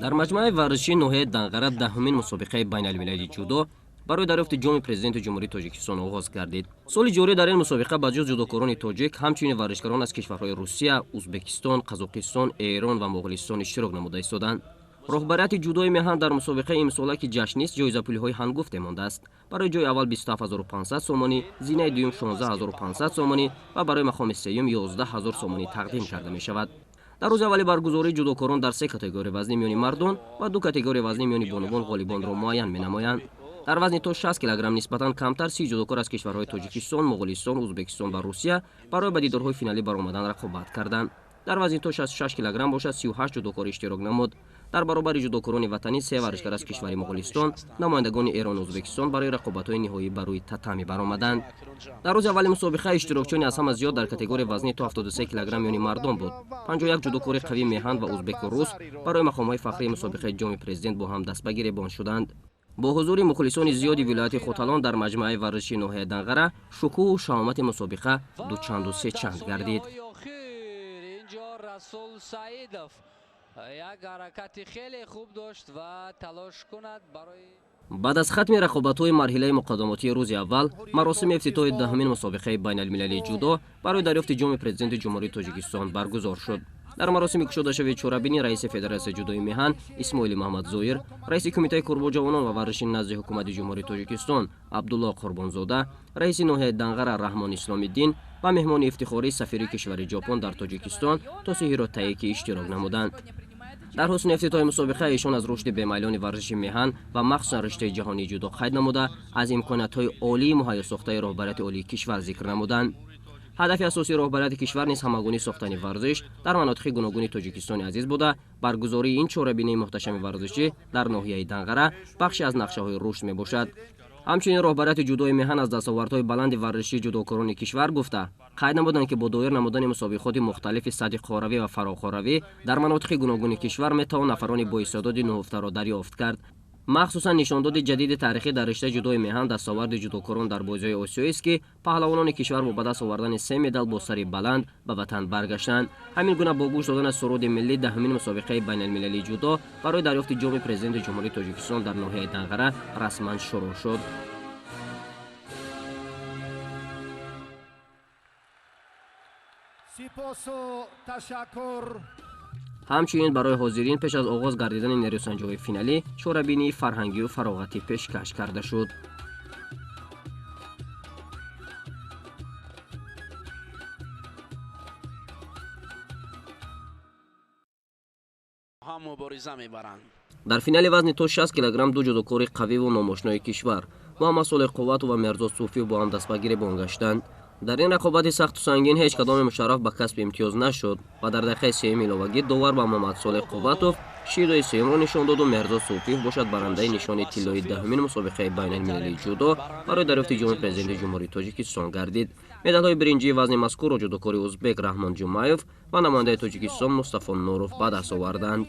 дар маҷмӯаи варзишии ноҳияи Данғара даҳумин мусобиқаи байналмилалии ҷудо барои дарёфти ҷоми президенти ҷумҳурии Тоҷикистон оғоз гардид. соли ҷорӣ дар ин мусобиқа ба ҷуз ҷудокорони тоҷик ҳамчунин варзишгарон аз кишварҳои Русия, Узбекистон, Қазоқистон, Эрон ва Моғулистон иштирок намуда истоданд. роҳбарияти ҷудои меҳан дар мусобиқаи имсола ки ҷашнист ҷоизапулиҳои ҳангуфте мондааст. барои ҷои аввал 27500 сомонӣ, зинаи дуюм 16500 сомонӣ ва барои мақоми сеюм 11000 сомонӣ тақдим карда мешавад. дар рӯзи аввали баргузории ҷудокорон дар се категория вазни миёни мардон ва ду категория вазни миёни бонувон ғолибонро муайян менамоянд. дар вазни то 60 кг нисбатан камтар 30 ҷудокор аз кишварҳои Тоҷикистон, Моғулистон, Узбекистон ва Русия барои ба дидорҳои финалӣ баромадан рақобат карданд. дар вазни то 66 кг бошад 38 ҷудокор иштирок намуд. дар баробари ҷудокорони ватанӣ се варзишгар аз кишвари Моғулистон, намояндагони Эрон ва Узбекистон барои рақобатҳои ниҳоӣ ба рӯи татамӣ баромаданд. дар рӯзи аввали мусобиқа иштирокчиёни аз ҳама зиёд дар категорияи вазни то 73 кг миёни мардон буд. 51 ҷудокори қавии меҳан ва узбеку рус барои мақомҳои фахрии мусобиқаи ҷоми президент бо ҳам дастба гиребон шуданд. бо ҳузури мухлисони зиёди вилояти Хоталон дар маҷмӯаи варзишии ноҳияи Данғара шукӯҳу шаомати мусобиқа дучанду сечанд гардид. баъд аз хатми рақобатҳои марҳилаи муқаддимотии рӯзи аввал, маросими ифтитоҳи даҳумин мусобиқаи байналмилалии ҷудо барои дарёфти ҷоми президенти ҷумҳурии Тоҷикистон баргузор шуд. дар маросими кушодашави чорабинӣ раиси Федератсияи ҷудои меҳан Исмоили Маҳмадзоир, раиси Кумитаи Курбоҷавонон ва варзиши назди ҳукумати ҷумҳурии Тоҷикистон Абдулло Қурбонзода, раиси ноҳияи Данғара Раҳмон Исломиддин ва меҳмони ифтихории сафири кишвари Ҷопон дар Тоҷикистон Тосиҳиро Таики иштирок намуданд. дар ҳусни ифтитоҳи мусобиқа ишон аз рушди бемайлони варзиши меҳан ва махсусан риштаи ҷаҳонии ҷудо қайд намуда, аз имкониятҳои олии муҳайёсохтаи роҳбарияти олии кишвар зикр намуданд. ҳадафи асосии роҳбарияти кишвар низ ҳамагунӣ сохтани варзиш дар манотиқи гуногуни Тоҷикистони азиз буда, баргузории ин чорабинии муҳташами варзишӣ дар ноҳияи Данғара бахше аз нақшаҳои рушд мебошад. ҳамчунин роҳбарияти ҷудои меҳан аз дастовардҳои баланди варзишии ҷудокорони кишвар гуфта, қайд намуданд ки бо доир намудани мусобиқоти мухталифи сатҳи хоравӣ ва фароқоравӣ дар манотиқи гуногуни кишвар метавон нафарони боистеъдоди нуҳуфтаро дарёфт кард. махсусан нишондоди ҷадиди таърихӣ дар риштаи ҷудои меҳан дастоварди ҷудокорон дар бозиҳои осиёист ки паҳлавонони кишвар бо ба даст овардани 3 медал бо сари баланд ба ватан баргаштанд. ҳамин гуна бо гӯш додан аз суруди миллӣ даҳумин мусобиқаи байналмилалии ҷудо барои дарёфти ҷоми президенти ҷумҳурии Тоҷикистон дар ноҳияи Данғара расман шурӯъ шуд. сипосу ташаккур. ҳамчунин барои ҳозирин пеш аз оғоз гардидани нерӯсанҷиҳои финалӣ чорабинии фарҳангию фароғатӣ пешкаш карда шуд. дар финали вазни то 60 кг ду ҷудокори қавиву номошнои кишвар Муҳаммад Солеҳ Қувватов ва Мерзод Суфиев бо ҳам дастба гиребон гаштанд. дар ин рақобати сахту сангин ҳеҷ кадоми мушарраф ба касби имтиёз нашуд ва дар дақиқаи сеюм иловагӣ довар ба Муҳаммад Солеҳ Қувватов широи сеюмро нишон доду Мерзод Суфиев бошад барандаи нишони тиллои даҳумин мусобиқаи байналмилалии ҷудо барои дарёфти ҷоми президенти ҷумҳурии Тоҷикистон гардид. медалҳои биринҷии вазни мазкурро ҷудокори узбек Раҳмон Ҷумаев ва намояндаи Тоҷикистон Мустафо Нуров ба даст оварданд.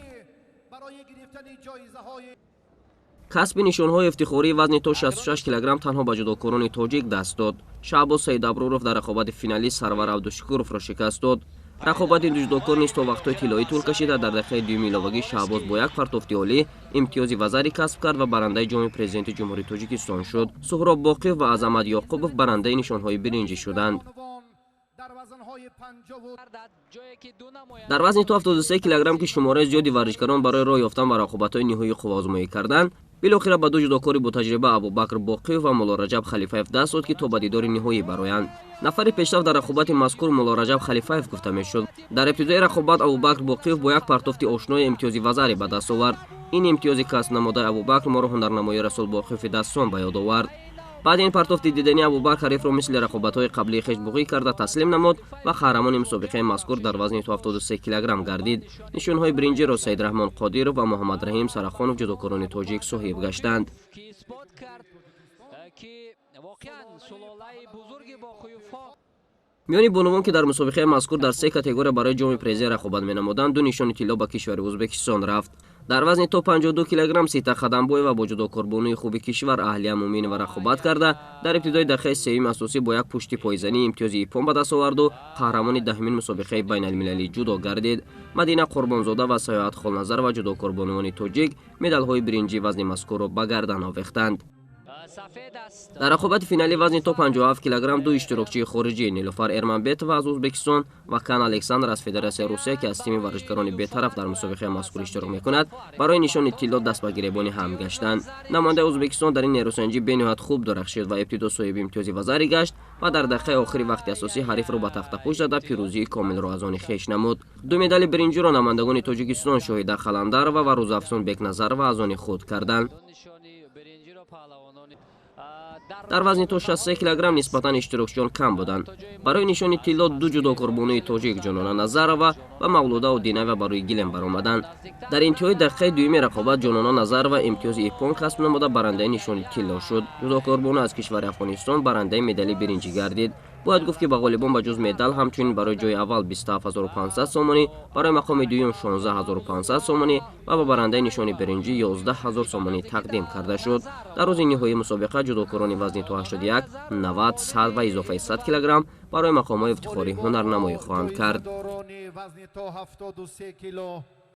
касби нишонҳои ифтихории вазни то 66 кг танҳо ба ҷудокорони тоҷик даст дод. Шаҳбоз Саидабруров дар рақобати финалӣ Сарвар Абдушукуровро шикаст дод. рақобати ду ҷудокор низ то вақтҳои тиллоӣ тӯл кашида дар дақиқаи дуюми иловагӣ Шаҳбоз бо як партофти олӣ имтиёзи вазари касб кард ва барандаи ҷоми президенти ҷумҳурии Тоҷикистон шуд. Суҳроб Боқиев ва Азамат Ёқубов барандаи нишонҳои биринҷӣ шуданд. дар вазни то 73 кг ки шумораи зиёди варзишгарон барои роҳ ёфтан ба рақобатҳои ниҳоии қувваозмоӣ карданд, билохира ба ду ҷудокори ботаҷриба Абубакр Боқиев ва Мулло Раҷаб Халифаев даст дод ки то ба дидори ниҳоӣ бароянд. нафари пештав дар рақобати мазкур Мулло Раҷаб Халифаев гуфта мешуд. дар ибтидои рақобат Абубакр Боқиев бо як партофти ошнои имтиёзи вазаре ба даст овард. ин имтиёзи касб намудаи Абубакр моро ҳунарнамои Расул Боқиеви дастсон ба ёд овард. баъди ин партофти диданӣ Абубакр ҳарифро мисли рақобатҳои қаблии хешбуғӣ карда таслим намуд ва қаҳрамони мусобиқаи мазкур дар вазни то 73 кг гардид. нишонҳои биринҷиро Саидраҳмон Қодиров ва Муҳаммад Раҳим Сарахонов ҷудокорони тоҷик соҳиб гаштанд. миёни бонувон ки дар мусобиқаи мазкур дар се категория барои ҷоми президент рақобат менамуданд, ду нишони тилло ба кишвари Узбекистон рафт. дар вазни то 52 килограмм Сита Қадамбоева ва бо ҷудокорбонии хуби кишвар Аҳлия Муъминова рақобат карда, дар ибтидои дақиқаи сеюми асосӣ бо як пушти пойзанӣ имтиёзи иппон ба даст оварду қаҳрамони даҳумин мусобиқаи байналмилалии ҷудо гардид. Мадина Қурбонзода ва Саёат Холназарова ҷудокорбонувони тоҷик медалҳои биринҷии вазни мазкурро ба гардан овехтанд. дар рақобати финалии вазни то 57 килограмм ду иштирокчии хориҷӣ Нилуфар Эрманбетова аз Узбекистон ва Кан Александр аз Федератсияи Русия ки аз тими варзишгарони бетараф дар мусобиқаи мазкур иштирок мекунад, барои нишони тилло даст ба гиребони ҳам гаштанд. Намояндаи Ӯзбекистон дар ин нерӯсанҷӣ бениҳоят хуб дурахшид ва ибтидо соҳиби имтиёзи вазари гашт ва дар дақиқаи охири вақти асосӣ ҳарифро ба тахтапӯш зада пирӯзии комилро аз они хеш намуд. Ду медали биринҷиро намояндагони Тоҷикистон Шоҳида Қаландарова ва Рӯзафзун Бекназарова аз они худ карданд. дар вазни то 63 килограмм нисбатан иштирокчиён кам буданд. барои нишони тилло ду ҷудокорбонуи тоҷик Ҷонона Назарова ва Мавлуда Удинаева барои гилем баромаданд. дар интиҳои дақиқаи дуюми рақобат Ҷонона Назарова имтиёзи иппон касб намуда барандаи нишони тилло шуд. ҷудокорбону аз кишвари Афғонистон барандаи медали биринҷӣ гардид. бояд гуфт ки ба ғолибон ба ҷуз медал ҳамчунин барои ҷои аввал 27500 сомонӣ, барои мақоми дуюм 16500 сомонӣ ва ба барандаи нишони биринҷӣ 11000 сомонӣ тақдим карда шуд. дар рӯзи ниҳоии мусобиқа ҷудокорони вазни то 81, 90, 100 ва изофаи 100 килограмм барои мақомҳои ифтихорӣ ҳунарнамоӣ хоҳанд кард.